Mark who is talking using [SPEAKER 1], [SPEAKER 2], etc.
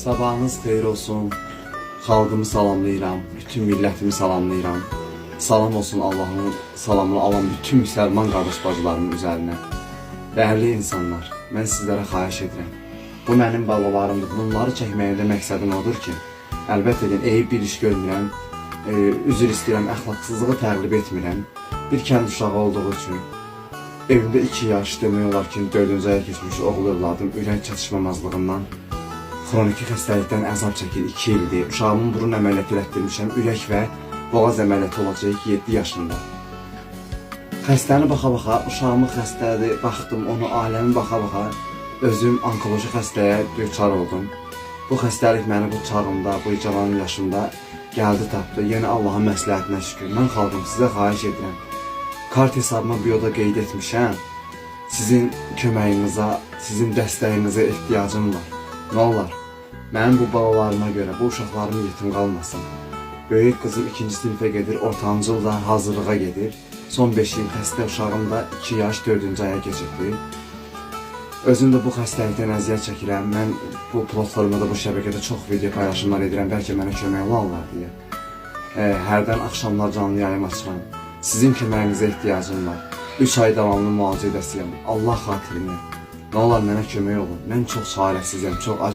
[SPEAKER 1] Sabahınız xeyir olsun. Xalqımı salamlayıram, bütün millətimi salamlayıram. Salam olsun Allah'ın salamını alan bütün müsəlman qardaş bacılarımın üzərinə. Dəyərli insanlar, mən sizlərə xahiş edirəm. Bu mənim balalarımdır. Bunları çəkməyimdə məqsədim odur ki, əlbəttə ki, eyib bir iş görmürəm, üzr istəyirəm, əxlaqsızlığı təqlib etmirəm. Bir kənd uşağı olduğu üçün evimdə 2 yaş demək olar ki, 4-cü aya keçmiş oğul övladım ürək çatışmamazlığından xroniki xəstəlikdən əzab çəkir 2 ildir. Uşağımın burun əməliyyatı elətdirmişəm, ürək və boğaz əməliyyatı olacaq 7 yaşında. Xəstəni baxa-baxa, uşağımın xəstədir, baxdım, onu aləmi baxa-baxa, özüm onkoloji xəstəyə düçar oldum. Bu xəstəlik məni bu çağımda, bu cavan yaşımda gəldi tapdı. Yenə Allahın məsləhətinə şükür. Mən xalqım sizə xahiş edirəm. Kart hesabıma bioda qeyd etmişəm. Sizin köməyinizə, sizin dəstəyinizə ehtiyacım var. Nə olar? Mənim bu balalarıma görə, bu uşaqlarım yetim qalmasın. Böyük qızım 2-ci sinifə gedir, ortancıl da hazırlığa gedir. Son 5 il xəstə uşağım da 2 yaş 4-cü aya keçirdi. Özüm də bu xəstəlikdən əziyyət çəkirəm. Mən bu platformada, bu şəbəkədə çox video paylaşımlar edirəm, bəlkə mənə kömək olarlar deyə. Hərdən axşamlar canlı yayım açıram. Sizin köməyinizə ehtiyacım var. 3 ay davamlı müalicədəsiyəm. Allah xatirinə. Nə olar mənə kömək olun. Mən çox çarəsizəm, çox